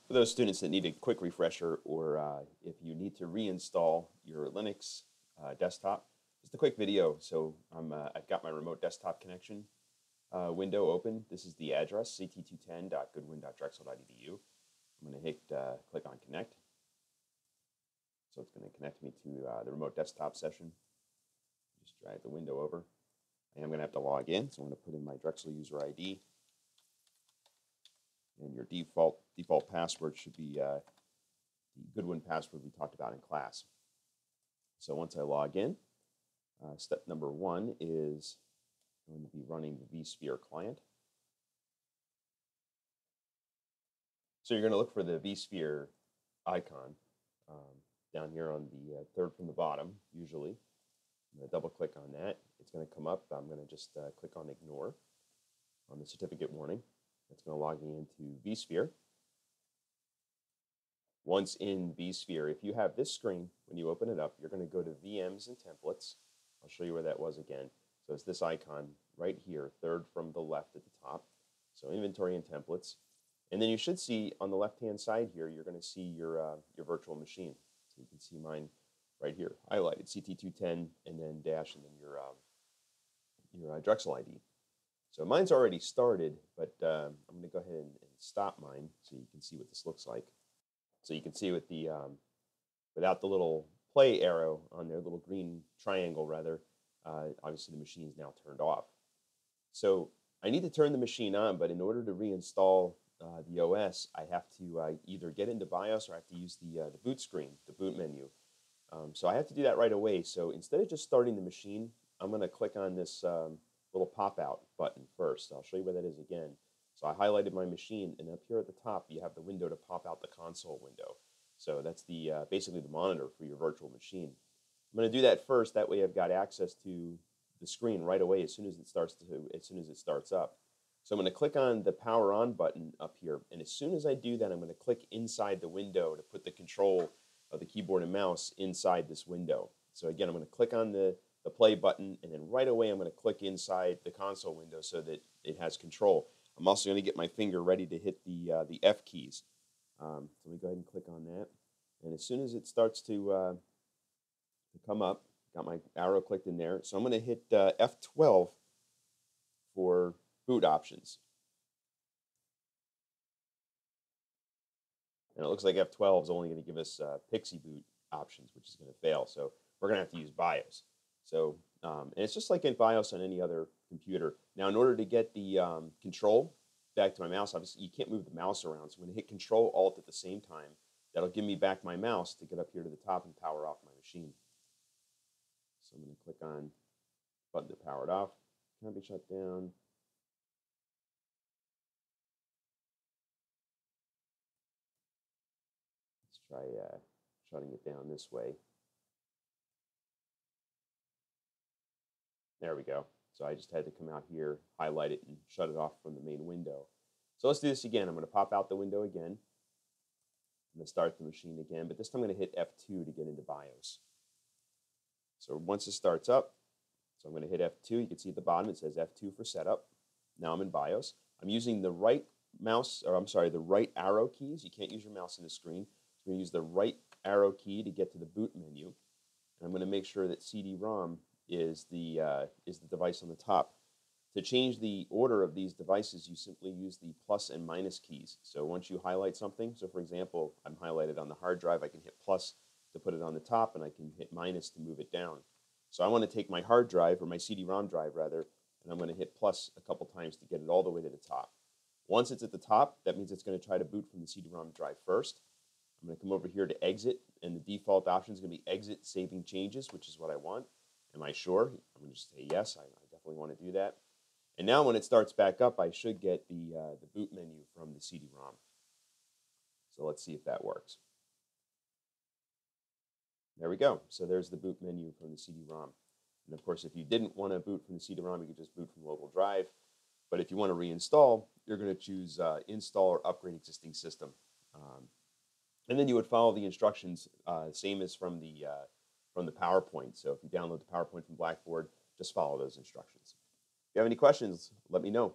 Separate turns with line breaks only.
For those students that need a quick refresher, or if you need to reinstall your Linux desktop, just a quick video. So I've got my remote desktop connection window open. This is the address, ct210.goodwin.drexel.edu. I'm going to hit click on connect. So it's going to connect me to the remote desktop session. Just drag the window over. I am going to have to log in, so I'm going to put in my Drexel user ID. And your default password should be the Goodwin password we talked about in class. So once I log in, step number 1 is going to be running the vSphere client. So you're going to look for the vSphere icon down here on the third from the bottom, usually. I'm going to double click on that. It's going to come up. I'm going to just click on ignore on the certificate warning. It's going to log me into vSphere. Once in vSphere, if you have this screen, when you open it up, you're going to go to VMs and templates. I'll show you where that was again. So it's this icon right here, third from the left at the top. So inventory and templates. And then you should see on the left-hand side here, you're going to see your virtual machine. So you can see mine right here, highlighted, CT210, and then dash, and then your Drexel ID. So mine's already started, but I'm going to go ahead and stop mine so you can see what this looks like. So you can see with the without the little play arrow on there, little green triangle rather, obviously the machine is now turned off. So I need to turn the machine on, but in order to reinstall the OS, I have to either get into BIOS or I have to use the boot screen, the boot menu. So I have to do that right away. So instead of just starting the machine, I'm going to click on this little pop-out button first. I'll show you where that is again. So I highlighted my machine, and up here at the top, you have the window to pop out the console window. So that's the basically the monitor for your virtual machine. I'm going to do that first. That way, I've got access to the screen right away as soon as it starts up. So I'm going to click on the power on button up here, and as soon as I do that, I'm going to click inside the window to put the control of the keyboard and mouse inside this window. So again, I'm going to click on the play button, and then right away I'm going to click inside the console window so that it has control. I'm also going to get my finger ready to hit the F keys. So let me go ahead and click on that. And as soon as it starts to come up, got my arrow clicked in there. So I'm going to hit F12 for boot options. And it looks like F12 is only going to give us Pixie boot options, which is going to fail. So we're going to have to use BIOS. So, and it's just like in BIOS on any other computer. Now, in order to get the control back to my mouse, obviously you can't move the mouse around. So I'm going to hit Control Alt at the same time. That'll give me back my mouse to get up here to the top and power off my machine. So I'm going to click on button to power it off. Can't be shut down. Let's try shutting it down this way. There we go. So I just had to come out here, highlight it, and shut it off from the main window. So let's do this again. I'm going to pop out the window again. I'm going to start the machine again, but this time I'm going to hit F2 to get into BIOS. So once it starts up, so I'm going to hit F2. You can see at the bottom it says F2 for setup. Now I'm in BIOS. I'm using the right mouse, or I'm sorry, the right arrow keys. You can't use your mouse in the screen. So I'm going to use the right arrow key to get to the boot menu. And I'm going to make sure that CD-ROM is the device on the top. To change the order of these devices, you simply use the plus and minus keys. So once you highlight something, so for example, I'm highlighted on the hard drive, I can hit plus to put it on the top, and I can hit minus to move it down. So I want to take my hard drive, or my CD-ROM drive rather, and I'm going to hit plus a couple times to get it all the way to the top. Once it's at the top, that means it's going to try to boot from the CD-ROM drive first. I'm going to come over here to exit, and the default option is going to be exit saving changes, which is what I want. Am I sure? I'm going to just say yes, I definitely want to do that. And now when it starts back up, I should get the boot menu from the CD-ROM. So let's see if that works. There we go. So there's the boot menu from the CD-ROM. And of course, if you didn't want to boot from the CD-ROM, you could just boot from local drive. But if you want to reinstall, you're going to choose install or upgrade existing system. And then you would follow the instructions, same as from the PowerPoint. So if you download the PowerPoint from Blackboard, just follow those instructions. If you have any questions, let me know.